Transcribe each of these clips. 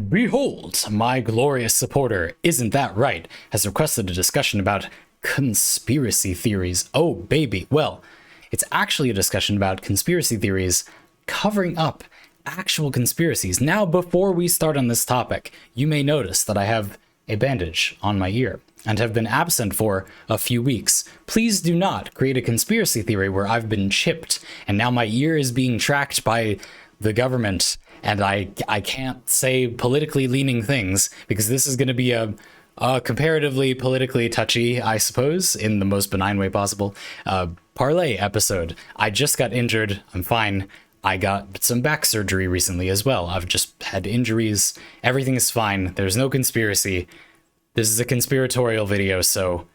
Behold, my glorious supporter, Isn't That Right, has requested a discussion about conspiracy theories. Oh, baby. Well, it's actually a discussion about conspiracy theories covering up actual conspiracies. Now, before we start on this topic, you may notice that I have a bandage on my ear and have been absent for a few weeks. Please do not create a conspiracy theory where I've been chipped and now my ear is being tracked by the government and I can't say politically leaning things, because this is going to be a comparatively politically touchy, I suppose, in the most benign way possible, Parley episode. I just got injured. I'm fine. I got some back surgery recently as well. I've just had injuries. Everything is fine. There's no conspiracy. This is a conspiratorial video, so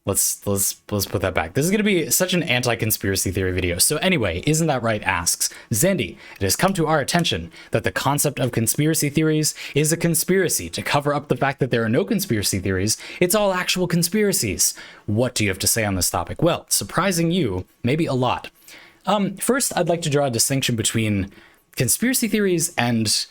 let's put that back. This is going to be such an anti-conspiracy theory video. So anyway, Isn't That Right asks, Zandy, it has come to our attention that the concept of conspiracy theories is a conspiracy to cover up the fact that there are no conspiracy theories. It's all actual conspiracies. What do you have to say on this topic? Well, surprising you, maybe a lot. First, I'd like to draw a distinction between conspiracy theories and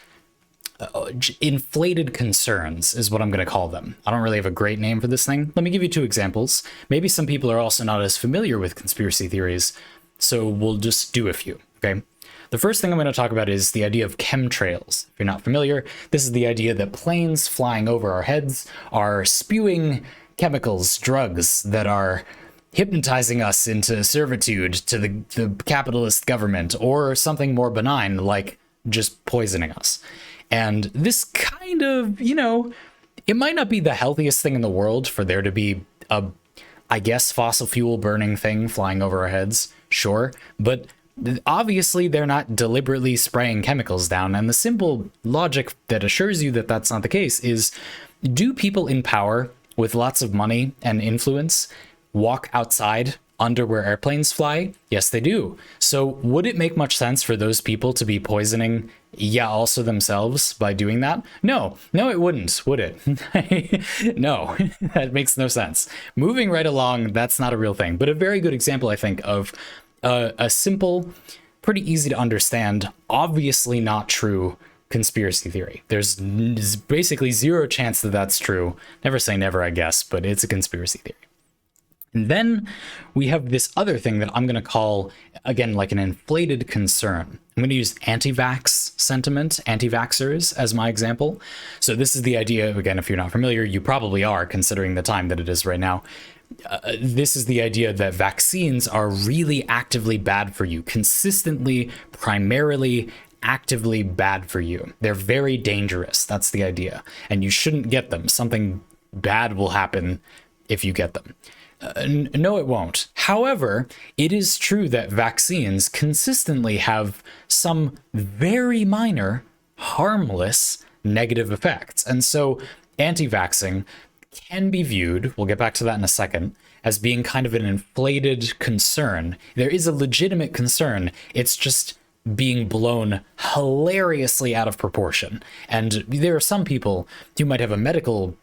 inflated concerns is what I'm going to call them. I don't really have a great name for this thing. Let me give you two examples. Maybe some people are also not as familiar with conspiracy theories, so we'll just do a few, okay? The first thing I'm going to talk about is the idea of chemtrails. If you're not familiar, this is the idea that planes flying over our heads are spewing chemicals, drugs that are hypnotizing us into servitude to the capitalist government, or something more benign like just poisoning us. And this kind of, it might not be the healthiest thing in the world for there to be a, I guess, fossil fuel burning thing flying over our heads, sure, but obviously they're not deliberately spraying chemicals down. And the simple logic that assures you that that's not the case is, do people in power with lots of money and influence walk outside under where airplanes fly? Yes, they do. So would it make much sense for those people to be poisoning, also themselves by doing that? No, it wouldn't, would it? No, that makes no sense. Moving right along, that's not a real thing, but a very good example, I think, of a simple, pretty easy to understand, obviously not true conspiracy theory. There's basically zero chance that that's true. Never say never, I guess, but it's a conspiracy theory. And then we have this other thing that I'm going to call, again, like an inflated concern. I'm going to use anti-vax sentiment, anti-vaxxers as my example. So this is the idea, again, if you're not familiar, you probably are, considering the time that it is right now. This is the idea that vaccines are really actively bad for you, consistently, primarily, actively bad for you. They're very dangerous. That's the idea. And you shouldn't get them. Something bad will happen if you get them. No, it won't. However, it is true that vaccines consistently have some very minor, harmless negative effects. And so anti-vaxxing can be viewed, we'll get back to that in a second, as being kind of an inflated concern. There is a legitimate concern. It's just being blown hilariously out of proportion. And there are some people who might have a medical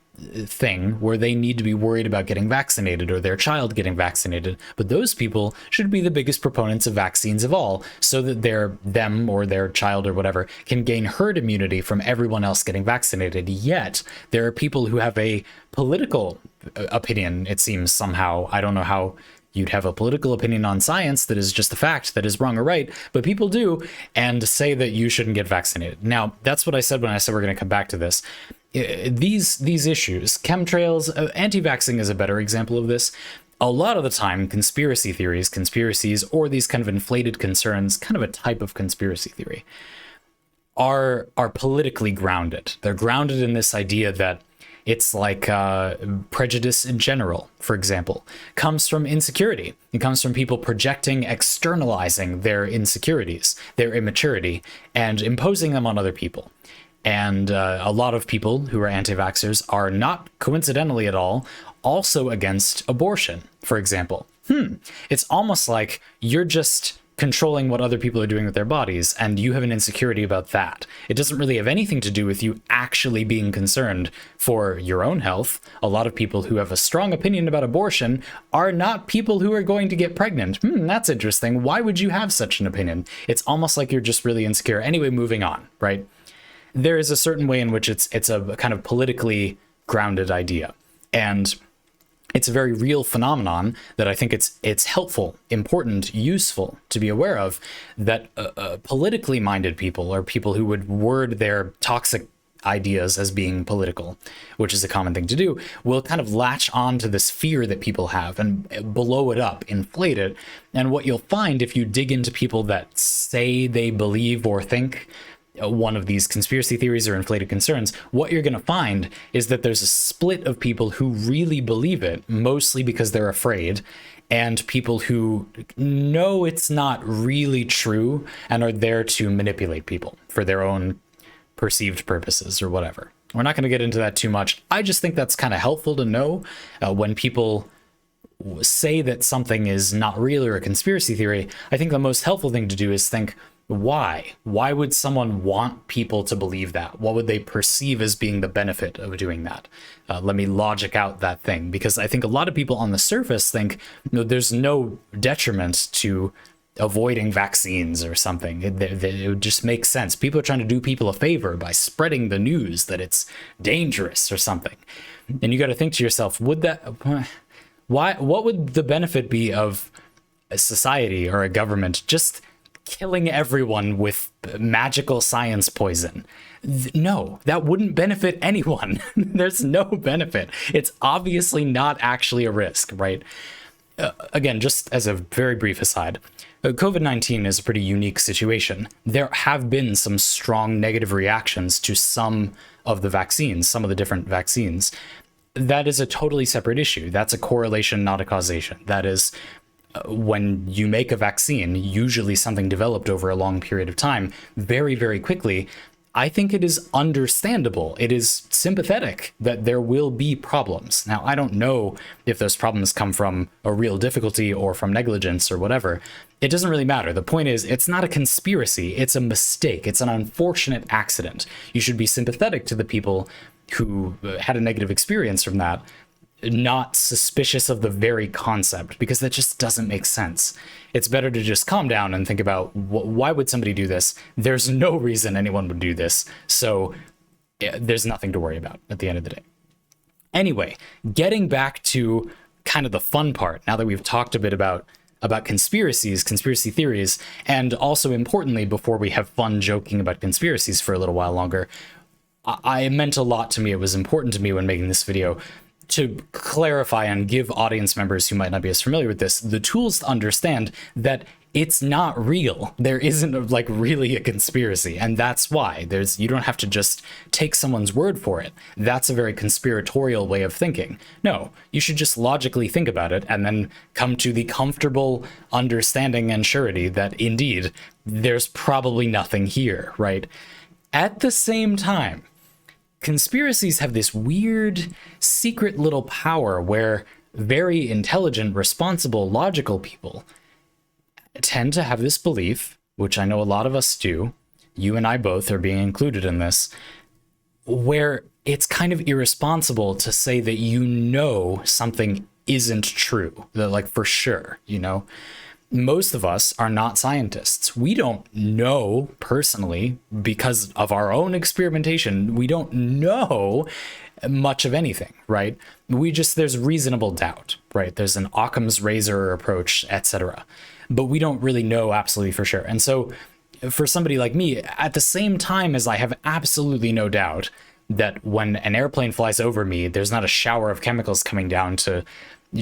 thing where they need to be worried about getting vaccinated or their child getting vaccinated, but those people should be the biggest proponents of vaccines of all, so that them or their child or whatever can gain herd immunity from everyone else getting vaccinated. Yet there are people who have a political opinion, it seems, somehow. I don't know how you'd have a political opinion on science that is just a fact that is wrong or right, but people do, and say that you shouldn't get vaccinated. Now, that's what I said when I said we're going to come back to this. These issues, chemtrails, anti-vaxxing is a better example of this. A lot of the time, conspiracy theories, conspiracies, or these kind of inflated concerns, kind of a type of conspiracy theory, are politically grounded. They're grounded in this idea that it's like prejudice in general, for example, comes from insecurity. It comes from people projecting, externalizing their insecurities, their immaturity, and imposing them on other people. And a lot of people who are anti-vaxxers are not coincidentally at all also against abortion, for example. It's almost like you're just controlling what other people are doing with their bodies, and you have an insecurity about that. It doesn't really have anything to do with you actually being concerned for your own health. A lot of people who have a strong opinion about abortion are not people who are going to get pregnant. That's interesting. Why would you have such an opinion? It's almost like you're just really insecure. Anyway, moving on, right? there is a certain way in which it's a kind of politically grounded idea. And it's a very real phenomenon that I think it's helpful, important, useful to be aware of, that politically minded people, or people who would word their toxic ideas as being political, which is a common thing to do, will kind of latch on to this fear that people have and blow it up, inflate it. And what you'll find if you dig into people that say they believe or think one of these conspiracy theories or inflated concerns, what you're going to find is that there's a split of people who really believe it, mostly because they're afraid, and people who know it's not really true and are there to manipulate people for their own perceived purposes or whatever. We're not going to get into that too much. I just think that's kind of helpful to know when people say that something is not real or a conspiracy theory. I think the most helpful thing to do is think, why? Why would someone want people to believe that? What would they perceive as being the benefit of doing that? Let me logic out that thing, because I think a lot of people on the surface think, there's no detriment to avoiding vaccines or something. It would just make sense. People are trying to do people a favor by spreading the news that it's dangerous or something. And you got to think to yourself, what would the benefit be of a society or a government just killing everyone with magical science poison? No, that wouldn't benefit anyone. There's no benefit. It's obviously not actually a risk, right? Again, just as a very brief aside, COVID-19 is a pretty unique situation. There have been some strong negative reactions to some of the vaccines, some of the different vaccines. That is a totally separate issue. That's a correlation, not a causation. That is, when you make a vaccine, usually something developed over a long period of time, very, very quickly, I think it is understandable. It is sympathetic that there will be problems. Now, I don't know if those problems come from a real difficulty or from negligence or whatever. It doesn't really matter. The point is, it's not a conspiracy. It's a mistake. It's an unfortunate accident. You should be sympathetic to the people who had a negative experience from that, not suspicious of the very concept, because that just doesn't make sense. It's better to just calm down and think about, why would somebody do this? There's no reason anyone would do this, so there's nothing to worry about at the end of the day. Anyway, getting back to kind of the fun part, now that we've talked a bit about conspiracies, conspiracy theories, and also importantly, before we have fun joking about conspiracies for a little while longer, it meant a lot to me. It was important to me when making this video to clarify and give audience members who might not be as familiar with this the tools to understand that it's not real. There isn't like really a conspiracy, and that's why you don't have to just take someone's word for it. That's a very conspiratorial way of thinking. No, you should just logically think about it and then come to the comfortable understanding and surety that indeed there's probably nothing here, right? At the same time, conspiracies have this weird secret little power where very intelligent, responsible, logical people tend to have this belief, which I know a lot of us do, you and I both are being included in this, where it's kind of irresponsible to say that you know something isn't true, that like for sure, Most of us are not scientists. We don't know personally, because of our own experimentation, we don't know much of anything, right? There's reasonable doubt, right? There's an Occam's razor approach, etc. But we don't really know absolutely for sure. And so for somebody like me, at the same time as I have absolutely no doubt that when an airplane flies over me, there's not a shower of chemicals coming down to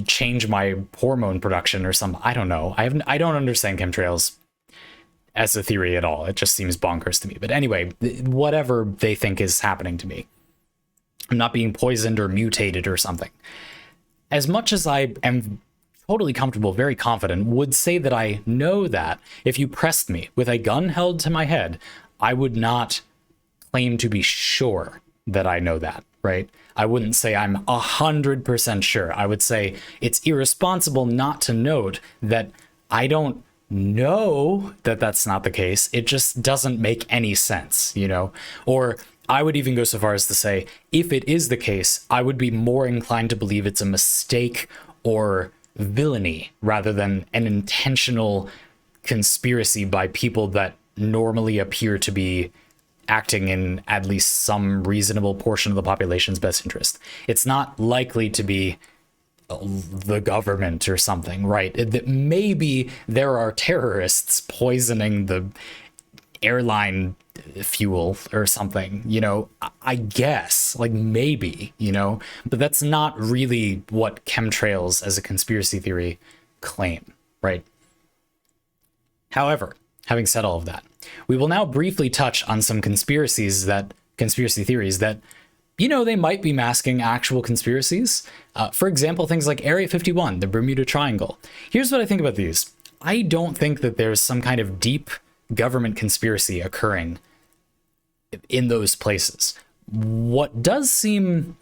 change my hormone production or some, I don't know. I don't understand chemtrails as a theory at all. It just seems bonkers to me. But anyway, whatever they think is happening to me, I'm not being poisoned or mutated or something. As much as I am totally comfortable, very confident, would say that I know that if you pressed me with a gun held to my head, I would not claim to be sure that I know that, right? I wouldn't say I'm 100% sure. I would say it's irresponsible not to note that I don't know that that's not the case. It just doesn't make any sense, Or I would even go so far as to say, if it is the case, I would be more inclined to believe it's a mistake or villainy rather than an intentional conspiracy by people that normally appear to be acting in at least some reasonable portion of the population's best interest. It's not likely to be the government or something, right? That maybe there are terrorists poisoning the airline fuel or something, I guess, like maybe, but that's not really what chemtrails as a conspiracy theory claim, right? However, having said all of that, we will now briefly touch on some conspiracy theories that, they might be masking actual conspiracies. For example, things like Area 51, the Bermuda Triangle. Here's what I think about these. I don't think that there's some kind of deep government conspiracy occurring in those places. What does seem,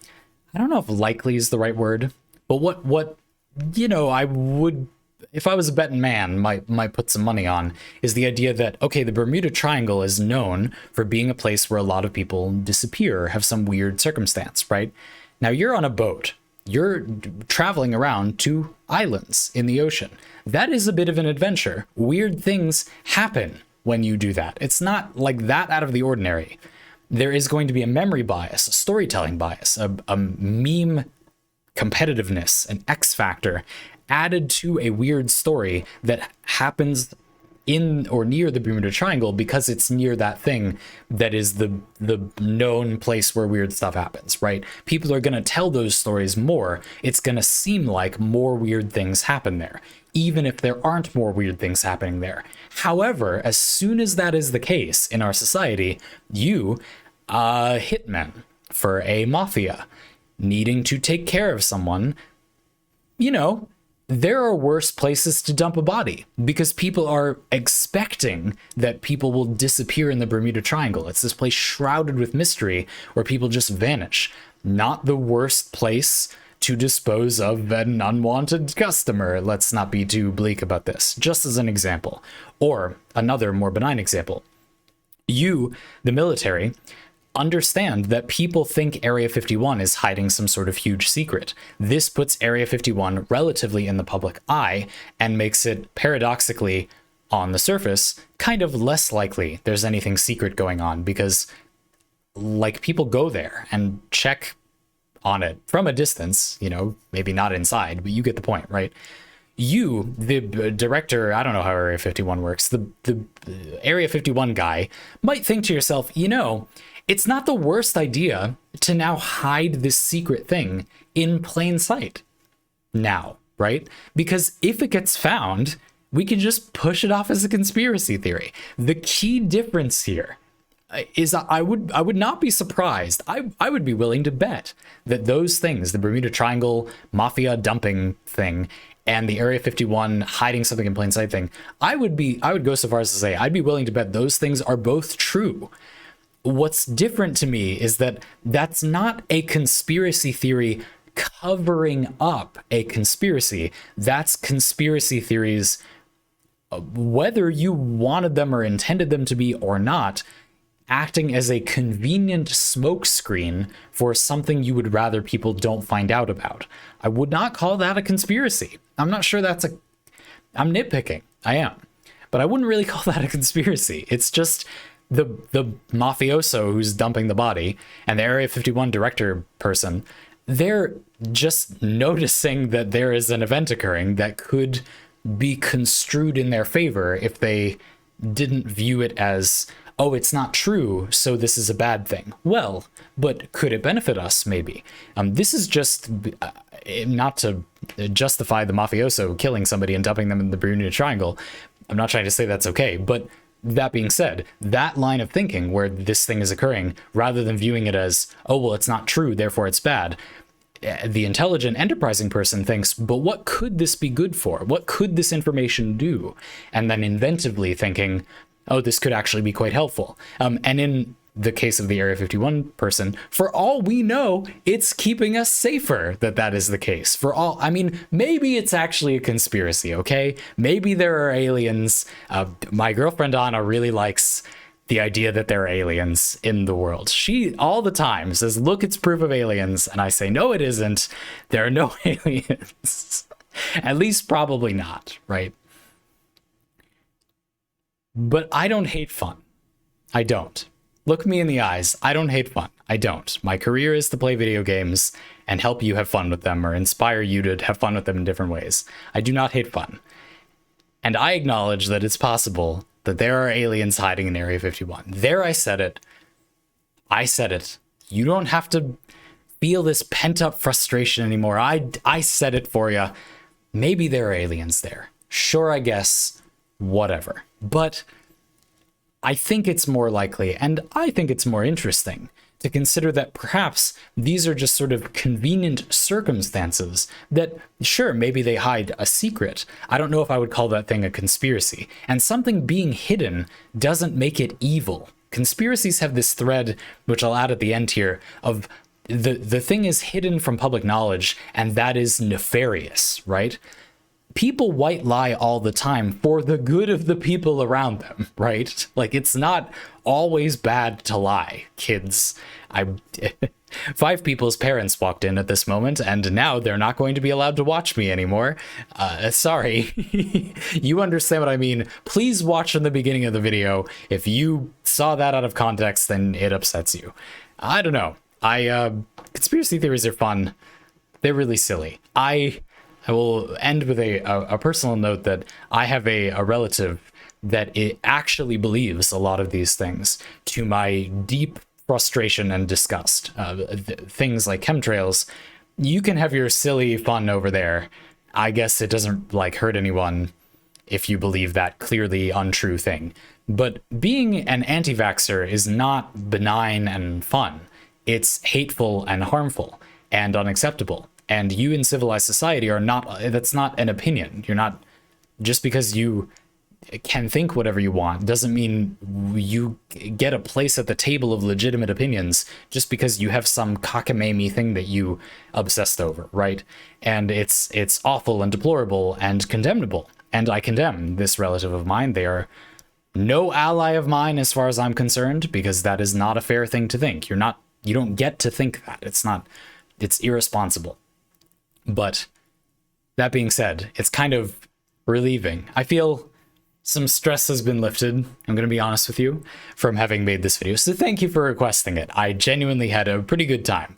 I don't know if likely is the right word, but what I would, if I was a betting man, might put some money on is the idea that, okay, the Bermuda Triangle is known for being a place where a lot of people disappear or have some weird circumstance, right? Now you're on a boat. You're traveling around to islands in the ocean. That is a bit of an adventure. Weird things happen when you do that. It's not like that out of the ordinary. There is going to be a memory bias, a storytelling bias, a meme competitiveness, an X factor added to a weird story that happens in or near the Bermuda Triangle because it's near that thing that is the known place where weird stuff happens, right? People are going to tell those stories more. It's going to seem like more weird things happen there, even if there aren't more weird things happening there. However, as soon as that is the case in our society, you, a hitman for a mafia, needing to take care of someone, there are worse places to dump a body because people are expecting that people will disappear in the Bermuda Triangle. It's this place shrouded with mystery where people just vanish. Not the worst place to dispose of an unwanted customer. Let's not be too bleak about this, just as an example. Or another more benign example. You, the military, understand that people think Area 51 is hiding some sort of huge secret. This puts Area 51 relatively in the public eye and makes it paradoxically, on the surface, kind of less likely there's anything secret going on because, people go there and check on it from a distance, maybe not inside, but you get the point, right? You, the director, I don't know how Area 51 works, the Area 51 guy might think to yourself, it's not the worst idea to now hide this secret thing in plain sight now, right? Because if it gets found, we can just push it off as a conspiracy theory. The key difference here is I would not be surprised. I would be willing to bet that those things, the Bermuda Triangle mafia dumping thing and the Area 51 hiding something in plain sight thing, I would go so far as to say I'd be willing to bet those things are both true. What's different to me is that that's not a conspiracy theory covering up a conspiracy. That's conspiracy theories, whether you wanted them or intended them to be or not, acting as a convenient smokescreen for something you would rather people don't find out about. I would not call that a conspiracy. I'm not sure I'm nitpicking. I am. But I wouldn't really call that a conspiracy. It's just the mafioso who's dumping the body and the Area 51 director person, they're just noticing that there is an event occurring that could be construed in their favor if they didn't view it as, oh, it's not true, so this is a bad thing. Well, but could it benefit us? Maybe. This is just not to justify the mafioso killing somebody and dumping them in the Bermuda Triangle. I'm not trying to say that's okay, but that being said, that line of thinking where this thing is occurring, rather than viewing it as, oh, well, it's not true, therefore it's bad, the intelligent, enterprising person thinks, but what could this be good for? What could this information do? And then inventively thinking, oh, this could actually be quite helpful. And in the case of the Area 51 person, for all we know, it's keeping us safer that is the case. Maybe it's actually a conspiracy, okay? Maybe there are aliens. My girlfriend Anna really likes the idea that there are aliens in the world. She all the time says, look, it's proof of aliens. And I say, no, it isn't. There are no aliens. At least probably not, right? But I don't hate fun. I don't. Look me in the eyes. I don't hate fun. I don't. My career is to play video games and help you have fun with them or inspire you to have fun with them in different ways. I do not hate fun. And I acknowledge that it's possible that there are aliens hiding in Area 51. There, I said it. I said it. You don't have to feel this pent-up frustration anymore. I said it for you. Maybe there are aliens there. Sure, I guess. Whatever. But I think it's more likely, and I think it's more interesting, to consider that perhaps these are just sort of convenient circumstances that, sure, maybe they hide a secret. I don't know if I would call that thing a conspiracy. And something being hidden doesn't make it evil. Conspiracies have this thread, which I'll add at the end here, of the thing is hidden from public knowledge, and that is nefarious, right? People white lie all the time for the good of the people around them, right? Like, it's not always bad to lie, kids. 5 people's parents walked in at this moment, and now they're not going to be allowed to watch me anymore. Sorry. You understand what I mean. Please watch from the beginning of the video. If you saw that out of context, then it upsets you. I don't know. Conspiracy theories are fun. They're really silly. I will end with a personal note that I have a relative that it actually believes a lot of these things, to my deep frustration and disgust. Things like chemtrails, you can have your silly fun over there. I guess it doesn't hurt anyone if you believe that clearly untrue thing. But being an anti-vaxxer is not benign and fun. It's hateful and harmful and unacceptable. And you in civilized society are not, that's not an opinion. You're not, just because you can think whatever you want doesn't mean you get a place at the table of legitimate opinions just because you have some cockamamie thing that you obsessed over, right? And it's awful and deplorable and condemnable. And I condemn this relative of mine. They are no ally of mine as far as I'm concerned, because that is not a fair thing to think. You don't get to think that. It's irresponsible. But that being said, it's kind of relieving. I feel some stress has been lifted, I'm going to be honest with you, from having made this video. So thank you for requesting it. I genuinely had a pretty good time.